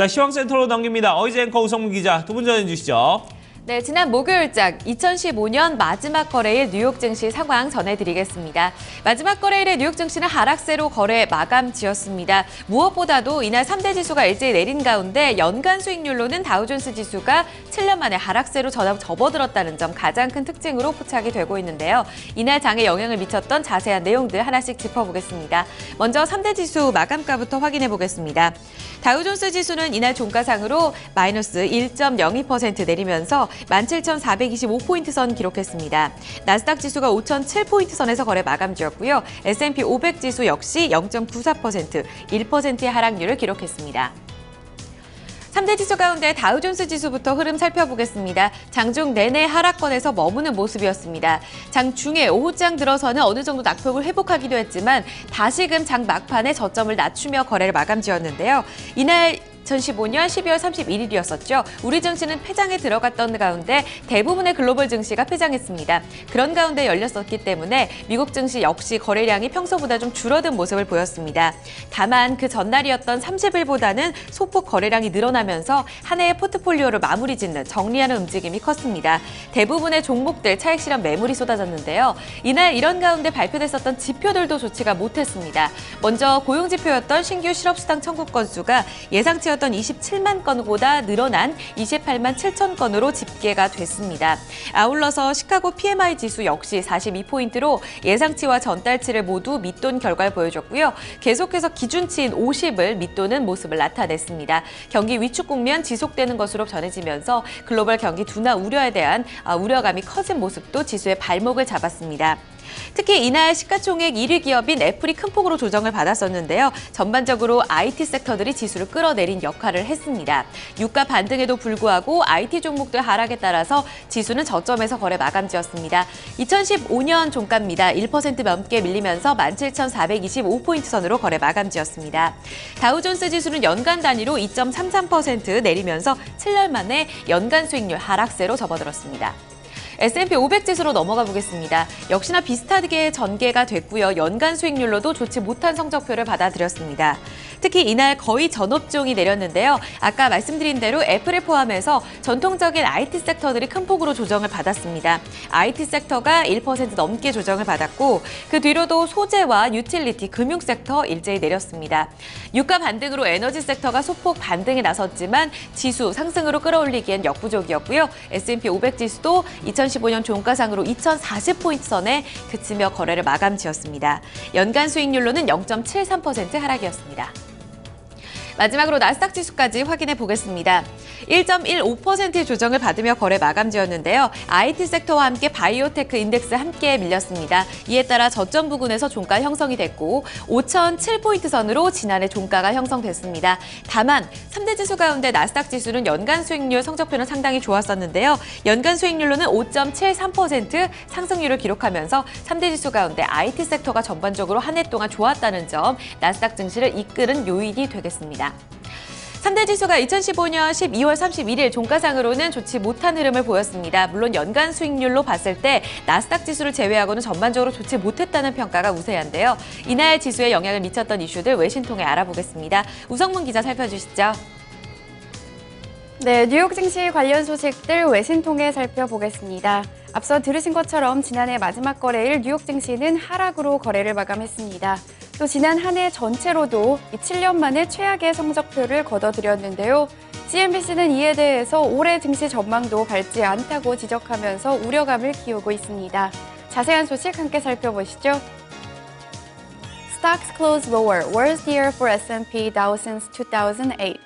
자, 시황센터로 넘깁니다. 어이즈 앵커 우성문 기자, 두 분 전해주시죠. 네, 지난 목요일장 2015년 마지막 거래일 뉴욕 증시 상황 전해드리겠습니다. 마지막 거래일의 뉴욕 증시는 하락세로 거래 마감 지었습니다. 무엇보다도 이날 3대 지수가 일제히 내린 가운데 연간 수익률로는 다우존스 지수가 7년 만에 하락세로 접어들었다는 점 가장 큰 특징으로 포착이 되고 있는데요. 이날 장에 영향을 미쳤던 자세한 내용들 하나씩 짚어보겠습니다. 먼저 3대 지수 마감가부터 확인해 보겠습니다. 다우존스 지수는 이날 종가상으로 마이너스 1.02% 내리면서 17,425포인트 선 기록했습니다. 나스닥 지수가 5,007포인트 선에서 거래 마감 지었고요. S&P 500 지수 역시 0.94%, 1%의 하락률을 기록했습니다. 3대 지수 가운데 다우존스 지수부터 흐름 살펴보겠습니다. 장중 내내 하락권에서 머무는 모습이었습니다. 장중에 오후장 들어서는 어느 정도 낙폭을 회복하기도 했지만 다시금 장 막판에 저점을 낮추며 거래를 마감 지었는데요. 이날 2015년 12월 31일이었었죠. 우리 증시는 폐장에 들어갔던 가운데 대부분의 글로벌 증시가 폐장했습니다. 그런 가운데 열렸었기 때문에 미국 증시 역시 거래량이 평소보다 좀 줄어든 모습을 보였습니다. 다만 그 전날이었던 30일보다는 소폭 거래량이 늘어나면서 한 해의 포트폴리오를 마무리 짓는 정리하는 움직임이 컸습니다. 대부분의 종목들 차익 실현 매물이 쏟아졌는데요. 이날 이런 가운데 발표됐었던 지표들도 좋지가 못했습니다. 먼저 고용지표였던 신규 실업수당 청구 건수가 예상치였던 27만 건보다 늘어난 28만 7천 건으로 집계가 됐습니다. 아울러서 시카고 PMI 지수 역시 42포인트로 예상치와 전달치를 모두 밑돈 결과를 보여줬고요. 계속해서 기준치인 50을 밑도는 모습을 나타냈습니다. 경기 위축 국면 지속되는 것으로 전해지면서 글로벌 경기 둔화 우려에 대한 우려감이 커진 모습도 지수의 발목을 잡았습니다. 특히 이날 시가총액 1위 기업인 애플이 큰 폭으로 조정을 받았었는데요. 전반적으로 IT 섹터들이 지수를 끌어내린 역할을 했습니다. 유가 반등에도 불구하고 IT 종목들 하락에 따라서 지수는 저점에서 거래 마감지었습니다. 2015년 종가입니다. 1% 넘게 밀리면서 17,425포인트 선으로 거래 마감지었습니다. 다우존스 지수는 연간 단위로 2.33% 내리면서 7년 만에 연간 수익률 하락세로 접어들었습니다. S&P 500 지수로 넘어가 보겠습니다. 역시나 비슷하게 전개가 됐고요. 연간 수익률로도 좋지 못한 성적표를 받아들였습니다. 특히 이날 거의 전 업종이 내렸는데요. 아까 말씀드린 대로 애플을 포함해서 전통적인 IT 섹터들이 큰 폭으로 조정을 받았습니다. IT 섹터가 1% 넘게 조정을 받았고 그 뒤로도 소재와 유틸리티, 금융 섹터 일제히 내렸습니다. 유가 반등으로 에너지 섹터가 소폭 반등에 나섰지만 지수 상승으로 끌어올리기엔 역부족이었고요. S&P 500 지수도 2015년 종가상으로 2,040포인트 선에 그치며 거래를 마감 지었습니다. 연간 수익률로는 0.73% 하락이었습니다. 마지막으로 나스닥 지수까지 확인해 보겠습니다. 1.15%의 조정을 받으며 거래 마감 지었는데요. IT 섹터와 함께 바이오테크 인덱스 함께 밀렸습니다. 이에 따라 저점 부근에서 종가 형성이 됐고 5,007포인트 선으로 지난해 종가가 형성됐습니다. 다만 3대 지수 가운데 나스닥 지수는 연간 수익률 성적표는 상당히 좋았었는데요. 연간 수익률로는 5.73% 상승률을 기록하면서 3대 지수 가운데 IT 섹터가 전반적으로 한 해 동안 좋았다는 점 나스닥 증시를 이끄는 요인이 되겠습니다. 3대 지수가 2015년 12월 31일 종가상으로는 좋지 못한 흐름을 보였습니다. 물론 연간 수익률로 봤을 때 나스닥 지수를 제외하고는 전반적으로 좋지 못했다는 평가가 우세한데요. 이날 지수에 영향을 미쳤던 이슈들 외신 통해 알아보겠습니다. 우성문 기자 살펴주시죠. 네, 뉴욕 증시 관련 소식들 외신 통해 살펴보겠습니다. 앞서 들으신 것처럼 지난해 마지막 거래일 뉴욕 증시는 하락으로 거래를 마감했습니다. 또 지난 한 해 전체로도 7년 만에 최악의 성적표를 거둬들였는데요. CNBC는 이에 대해서 올해 증시 전망도 밝지 않다고 지적하면서 우려감을 키우고 있습니다. 자세한 소식 함께 살펴보시죠. Stocks close lower, worst year for S&P Dow since 2008.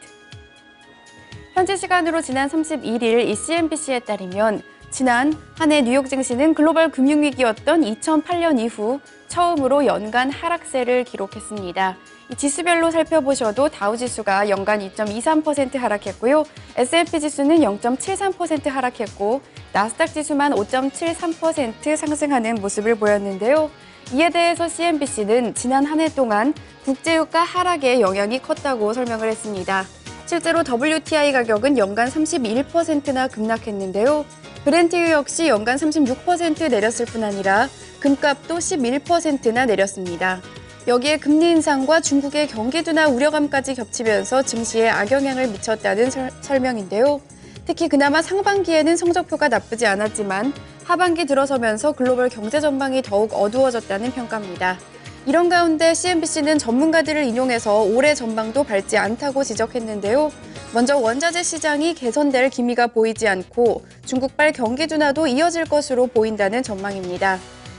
현지 시간으로 지난 31일 이 CNBC에 따르면 지난 한 해 뉴욕 증시는 글로벌 금융위기였던 2008년 이후 처음으로 연간 하락세를 기록했습니다. 이 지수별로 살펴보셔도 다우 지수가 연간 2.23% 하락했고요. S&P 지수는 0.73% 하락했고 나스닥 지수만 5.73% 상승하는 모습을 보였는데요. 이에 대해서 CNBC는 지난 한 해 동안 국제유가 하락에 영향이 컸다고 설명을 했습니다. 실제로 WTI 가격은 연간 31%나 급락했는데요. 브렌트유 역시 연간 36% 내렸을 뿐 아니라 금값도 11%나 내렸습니다. 여기에 금리 인상과 중국의 경기 둔화 우려감까지 겹치면서 증시에 악영향을 미쳤다는 설명인데요. 특히 그나마 상반기에는 성적표가 나쁘지 않았지만 하반기 들어서면서 글로벌 경제 전망이 더욱 어두워졌다는 평가입니다. 이런 가운데 CNBC는 전문가들을 인용해서 올해 전망도 밝지 않다고 지적했는데요. 먼저 원자재 시장이 개선될 기미가 보이지 않고 중국발 경기 둔화도 이어질 것으로 보인다는 전망입니다.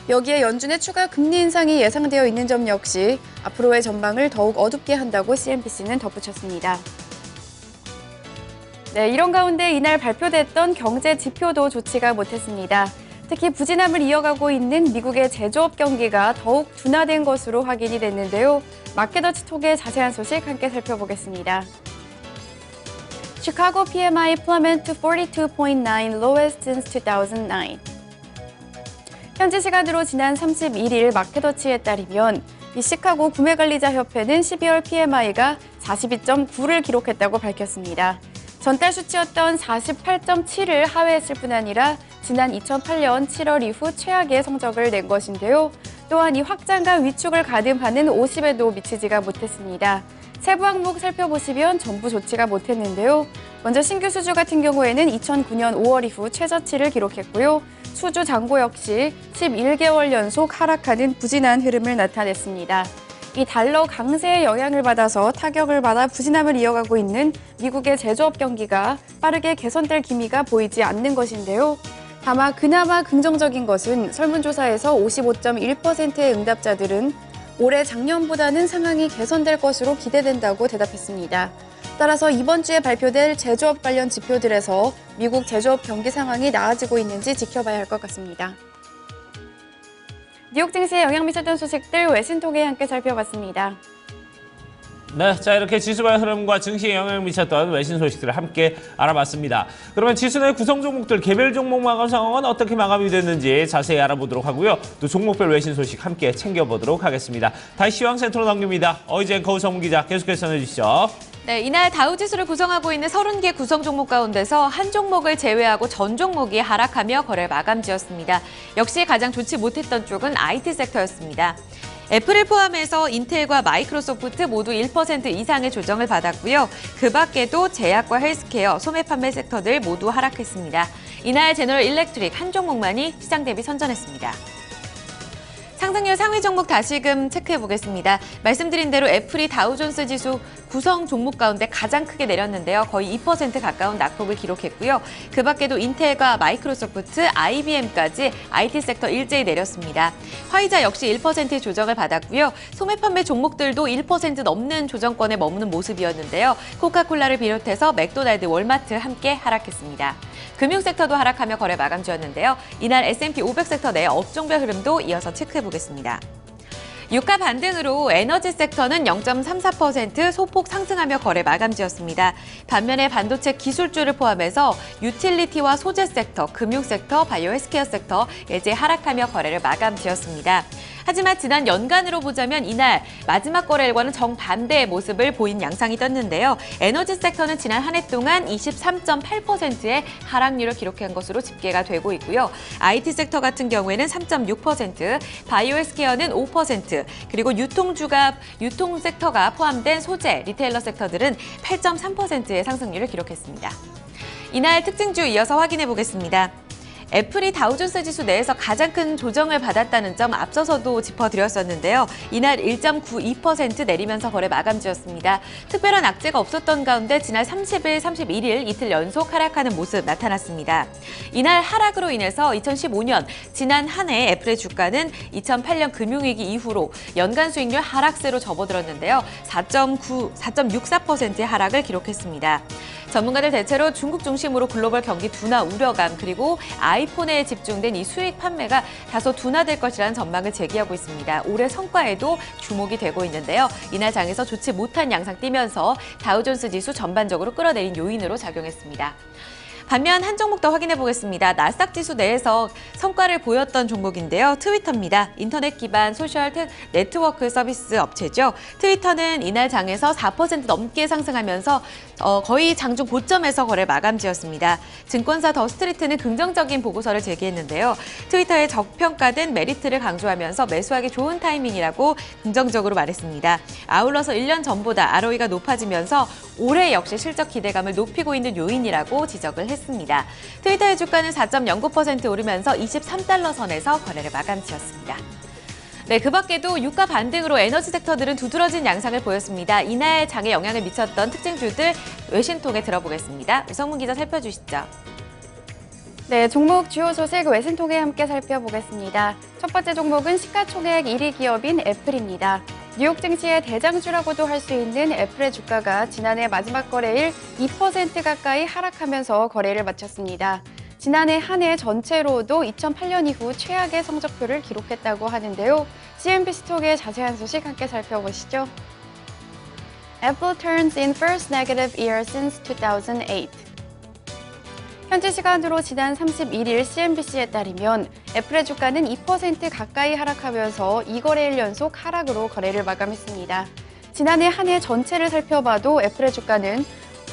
여기에 연준의 추가 금리 인상이 예상되어 있는 점 역시 앞으로의 전망을 더욱 어둡게 한다고 CNBC는 덧붙였습니다. 네, 이런 가운데 이날 발표됐던 경제 지표도 좋지가 못했습니다. 특히 부진함을 이어가고 있는 미국의 제조업 경기가 더욱 둔화된 것으로 확인이 됐는데요. 마켓워치 톡의 자세한 소식 함께 살펴보겠습니다. Chicago PMI plummet to 42.9, lowest since 2009. 현지 시간으로 지난 31일 마켓워치에 따르면 이 시카고 구매관리자협회는 12월 PMI가 42.9를 기록했다고 밝혔습니다. 전달 수치였던 48.7을 하회했을 뿐 아니라 지난 2008년 7월 이후 최악의 성적을 낸 것인데요. 또한 이 확장과 위축을 가늠하는 50에도 미치지가 못했습니다. 세부 항목 살펴보시면 전부 좋지가 못했는데요. 먼저 신규 수주 같은 경우에는 2009년 5월 이후 최저치를 기록했고요. 수주 잔고 역시 11개월 연속 하락하는 부진한 흐름을 나타냈습니다. 이 달러 강세의 영향을 받아서 타격을 받아 부진함을 이어가고 있는 미국의 제조업 경기가 빠르게 개선될 기미가 보이지 않는 것인데요. 다만 그나마 긍정적인 것은 설문조사에서 55.1%의 응답자들은 올해 작년보다는 상황이 개선될 것으로 기대된다고 대답했습니다. 따라서 이번 주에 발표될 제조업 관련 지표들에서 미국 제조업 경기 상황이 나아지고 있는지 지켜봐야 할 것 같습니다. 뉴욕 증시에 영향 미쳤던 소식들 외신통에 함께 살펴봤습니다. 네, 자 이렇게 지수발 흐름과 증시에 영향을 미쳤던 외신 소식들을 함께 알아봤습니다. 그러면 지수 내 구성 종목들 개별 종목 마감 상황은 어떻게 마감이 됐는지 자세히 알아보도록 하고요. 또 종목별 외신 소식 함께 챙겨보도록 하겠습니다. 다시 시황센터로 넘깁니다. 어이젠 거우성 기자 계속해서 전해주시죠. 네, 이날 다우지수를 구성하고 있는 30개 구성 종목 가운데서 한 종목을 제외하고 전 종목이 하락하며 거래 마감지었습니다. 역시 가장 좋지 못했던 쪽은 IT 섹터였습니다. 애플을 포함해서 인텔과 마이크로소프트 모두 1% 이상의 조정을 받았고요. 그 밖에도 제약과 헬스케어, 소매 판매 섹터들 모두 하락했습니다. 이날 제너럴 일렉트릭 한 종목만이 시장 대비 선전했습니다. 상승률 상위 종목 다시금 체크해 보겠습니다. 말씀드린 대로 애플이 다우존스 지수 구성 종목 가운데 가장 크게 내렸는데요. 거의 2% 가까운 낙폭을 기록했고요. 그 밖에도 인텔과 마이크로소프트, IBM까지 IT 섹터 일제히 내렸습니다. 화이자 역시 1%의 조정을 받았고요. 소매 판매 종목들도 1% 넘는 조정권에 머무는 모습이었는데요. 코카콜라를 비롯해서 맥도날드, 월마트 함께 하락했습니다. 금융 섹터도 하락하며 거래 마감주였는데요. 이날 S&P 500 섹터 내 업종별 흐름도 이어서 체크해 보겠습니다. 유가 반등으로 에너지 섹터는 0.34% 소폭 상승하며 거래 마감지었습니다. 반면에 반도체 기술주를 포함해서 유틸리티와 소재 섹터, 금융 섹터, 바이오 헬스케어 섹터 예제 하락하며 거래를 마감지었습니다. 하지만 지난 연간으로 보자면 이날 마지막 거래일과는 정반대의 모습을 보인 양상이 떴는데요. 에너지 섹터는 지난 한 해 동안 23.8%의 하락률을 기록한 것으로 집계가 되고 있고요. IT 섹터 같은 경우에는 3.6%, 바이오 헬스케어는 5%, 그리고 유통 섹터가 포함된 소재, 리테일러 섹터들은 8.3%의 상승률을 기록했습니다. 이날 특징주 이어서 확인해 보겠습니다. 애플이 다우존스 지수 내에서 가장 큰 조정을 받았다는 점 앞서서도 짚어드렸었는데요. 이날 1.92% 내리면서 거래 마감지였습니다. 특별한 악재가 없었던 가운데 지난 30일, 31일 이틀 연속 하락하는 모습 나타났습니다. 이날 하락으로 인해서 2015년 지난 한 해 애플의 주가는 2008년 금융위기 이후로 연간 수익률 하락세로 접어들었는데요. 4.64%의 하락을 기록했습니다. 전문가들 대체로 중국 중심으로 글로벌 경기 둔화 우려감 그리고 아이폰에 집중된 이 수익 판매가 다소 둔화될 것이라는 전망을 제기하고 있습니다. 올해 성과에도 주목이 되고 있는데요. 이날 장에서 좋지 못한 양상 띄면서 다우존스 지수 전반적으로 끌어내린 요인으로 작용했습니다. 반면 한 종목 더 확인해 보겠습니다. 나스닥 지수 내에서 성과를 보였던 종목인데요. 트위터입니다. 인터넷 기반 소셜 네트워크 서비스 업체죠. 트위터는 이날 장에서 4% 넘게 상승하면서 거의 장중 고점에서 거래 마감지었습니다. 증권사 더스트리트는 긍정적인 보고서를 제기했는데요. 트위터의 저평가된 메리트를 강조하면서 매수하기 좋은 타이밍이라고 긍정적으로 말했습니다. 아울러서 1년 전보다 ROE가 높아지면서 올해 역시 실적 기대감을 높이고 있는 요인이라고 지적을 했습니다. 트위터의 주가는 4.09% 오르면서 23달러 선에서 거래를 마감지었습니다. 네, 그 밖에도 유가 반등으로 에너지 섹터들은 두드러진 양상을 보였습니다. 이날 장에 영향을 미쳤던 특징주들 외신통에 들어보겠습니다. 유성문 기자 살펴주시죠. 네, 종목 주요 소식 외신통에 함께 살펴보겠습니다. 첫 번째 종목은 시가총액 1위 기업인 애플입니다. 뉴욕 증시의 대장주라고도 할 수 있는 애플의 주가가 지난해 마지막 거래일 2% 가까이 하락하면서 거래를 마쳤습니다. 지난해 한 해 전체로도 2008년 이후 최악의 성적표를 기록했다고 하는데요. CNBC 통의 자세한 소식 함께 살펴보시죠. Apple turns in first negative year since 2008. 현지 시간으로 지난 31일 CNBC에 따르면 애플의 주가는 2% 가까이 하락하면서 2거래일 연속 하락으로 거래를 마감했습니다. 지난해 한 해 전체를 살펴봐도 애플의 주가는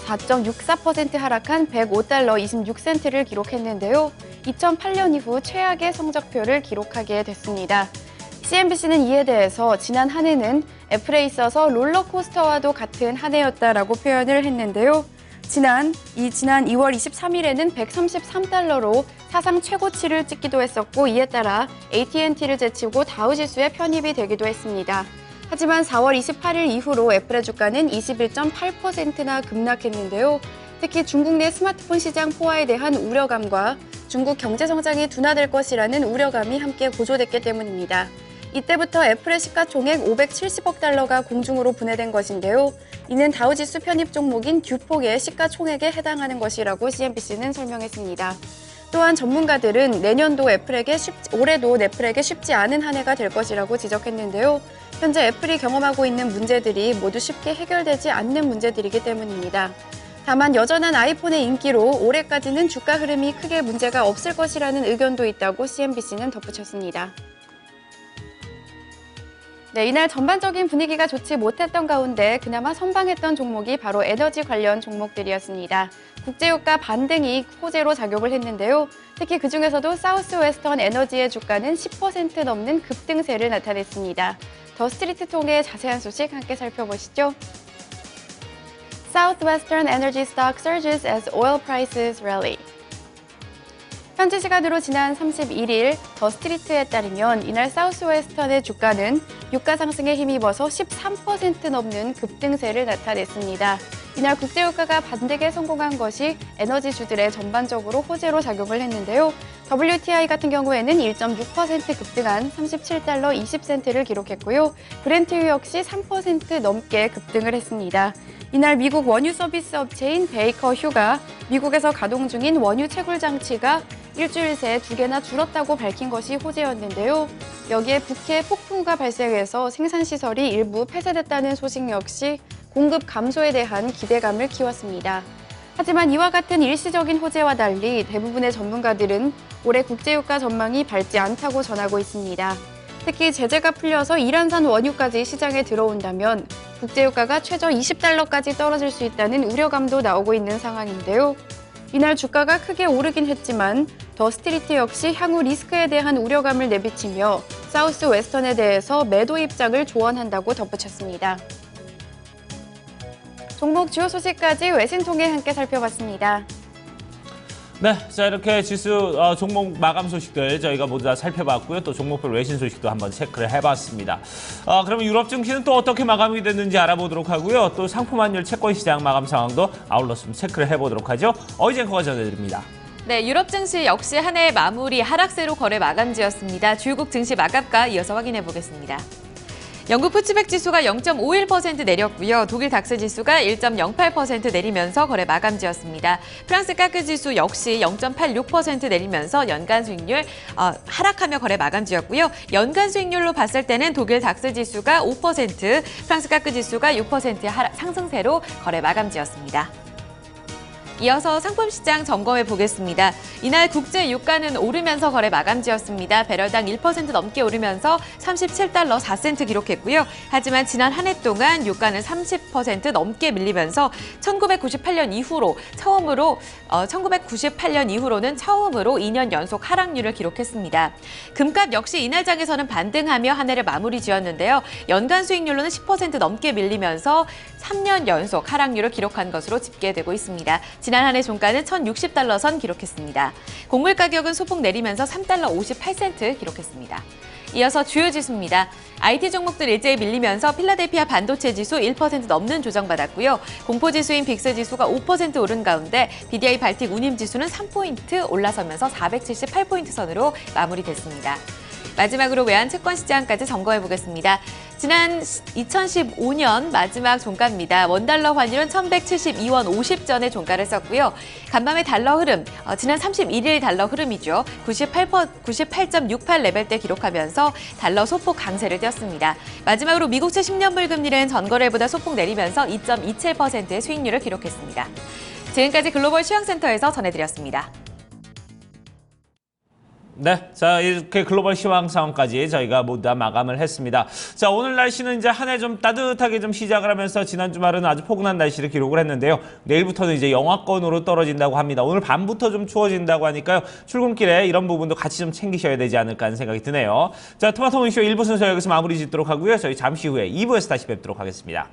4.64% 하락한 105달러 26센트를 기록했는데요. 2008년 이후 최악의 성적표를 기록하게 됐습니다. CNBC는 이에 대해서 지난 한 해는 애플에 있어서 롤러코스터와도 같은 한 해였다라고 표현을 했는데요. 지난 2월 23일에는 133달러로 사상 최고치를 찍기도 했었고 이에 따라 AT&T를 제치고 다우지수에 편입이 되기도 했습니다. 하지만 4월 28일 이후로 애플의 주가는 21.8%나 급락했는데요. 특히 중국 내 스마트폰 시장 포화에 대한 우려감과 중국 경제 성장이 둔화될 것이라는 우려감이 함께 고조됐기 때문입니다. 이때부터 애플의 시가총액 570억 달러가 공중으로 분해된 것인데요. 이는 다우지수 편입 종목인 듀폭의 시가총액에 해당하는 것이라고 CNBC는 설명했습니다. 또한 전문가들은 올해도 애플에게 쉽지 않은 한 해가 될 것이라고 지적했는데요. 현재 애플이 경험하고 있는 문제들이 모두 쉽게 해결되지 않는 문제들이기 때문입니다. 다만 여전한 아이폰의 인기로 올해까지는 주가 흐름이 크게 문제가 없을 것이라는 의견도 있다고 CNBC는 덧붙였습니다. 네, 이날 전반적인 분위기가 좋지 못했던 가운데 그나마 선방했던 종목이 바로 에너지 관련 종목들이었습니다. 국제유가 반등이 호재로 작용을 했는데요. 특히 그중에서도 사우스웨스턴 에너지의 주가는 10% 넘는 급등세를 나타냈습니다. 더스트리트 통의 자세한 소식 함께 살펴보시죠. Southwestern energy stock surges as oil prices rally. 현지 시간으로 지난 31일 더스트리트에 따르면 이날 사우스웨스턴의 주가는 유가 상승에 힘입어서 13% 넘는 급등세를 나타냈습니다. 이날 국제유가가 반등에 성공한 것이 에너지주들의 전반적으로 호재로 작용을 했는데요. WTI 같은 경우에는 1.6% 급등한 37달러 20센트를 기록했고요. 브렌트유 역시 3% 넘게 급등을 했습니다. 이날 미국 원유 서비스 업체인 베이커 휴가 미국에서 가동 중인 원유 채굴 장치가 일주일 새 2개나 줄었다고 밝힌 것이 호재였는데요. 여기에 북해 폭풍우가 발생해서 생산시설이 일부 폐쇄됐다는 소식 역시 공급 감소에 대한 기대감을 키웠습니다. 하지만 이와 같은 일시적인 호재와 달리 대부분의 전문가들은 올해 국제유가 전망이 밝지 않다고 전하고 있습니다. 특히 제재가 풀려서 이란산 원유까지 시장에 들어온다면 국제유가가 최저 20달러까지 떨어질 수 있다는 우려감도 나오고 있는 상황인데요. 이날 주가가 크게 오르긴 했지만 더스트리트 역시 향후 리스크에 대한 우려감을 내비치며 사우스 웨스턴에 대해서 매도 입장을 조언한다고 덧붙였습니다. 종목 주요 소식까지 외신통해 함께 살펴봤습니다. 네, 자 이렇게 지수 종목 마감 소식들 저희가 모두 다 살펴봤고요. 또 종목별 외신 소식도 한번 체크를 해봤습니다. 그러면 유럽 증시는 또 어떻게 마감이 됐는지 알아보도록 하고요. 또 상품 환율 채권 시장 마감 상황도 아울러 좀 체크를 해보도록 하죠. 어이젠커가 전해드립니다. 네, 유럽 증시 역시 한 해의 마무리 하락세로 거래 마감지였습니다. 주요국 증시 마감가 이어서 확인해 보겠습니다. 영국 푸츠백 지수가 0.51% 내렸고요. 독일 닥스 지수가 1.08% 내리면서 거래 마감지였습니다. 프랑스 까크 지수 역시 0.86% 내리면서 연간 수익률 하락하며 거래 마감지였고요. 연간 수익률로 봤을 때는 독일 닥스 지수가 5%, 프랑스 까크 지수가 6% 상승세로 거래 마감지였습니다. 이어서 상품시장 점검해 보겠습니다. 이날 국제 유가는 오르면서 거래 마감지였습니다. 배럴당 1% 넘게 오르면서 37달러 4센트 기록했고요. 하지만 지난 한 해 동안 유가는 30% 넘게 밀리면서 1998년 이후로는 처음으로 2년 연속 하락률을 기록했습니다. 금값 역시 이날 장에서는 반등하며 한 해를 마무리 지었는데요. 연간 수익률로는 10% 넘게 밀리면서 3년 연속 하락률을 기록한 것으로 집계되고 있습니다. 지난 한 해 종가는 1,060달러 선 기록했습니다. 곡물 가격은 소폭 내리면서 3달러 58센트 기록했습니다. 이어서 주요 지수입니다. IT 종목들 일제히 밀리면서 필라델피아 반도체 지수 1% 넘는 조정받았고요. 공포지수인 빅스 지수가 5% 오른 가운데 BDI 발틱 운임 지수는 3포인트 올라서면서 478포인트 선으로 마무리됐습니다. 마지막으로 외환채권시장까지 점검해 보겠습니다. 지난 2015년 마지막 종가입니다. 원달러 환율은 1,172원 50전의 종가를 썼고요. 간밤의 달러 흐름, 지난 31일 달러 흐름이죠. 98.68 레벨대 기록하면서 달러 소폭 강세를 띄었습니다. 마지막으로 미국채 10년물 금리는 전거래보다 소폭 내리면서 2.27%의 수익률을 기록했습니다. 지금까지 글로벌 시황센터에서 전해드렸습니다. 네, 자 이렇게 글로벌 시황 상황까지 저희가 모두 다 마감을 했습니다. 자, 오늘 날씨는 이제 한 해 좀 따뜻하게 좀 시작을 하면서 지난 주말은 아주 포근한 날씨를 기록을 했는데요. 내일부터는 이제 영하권으로 떨어진다고 합니다. 오늘 밤부터 좀 추워진다고 하니까요. 출근길에 이런 부분도 같이 좀 챙기셔야 되지 않을까 하는 생각이 드네요. 자, 토마토 모닝쇼 1부 순서 여기서 마무리 짓도록 하고요. 저희 잠시 후에 2부에서 다시 뵙도록 하겠습니다.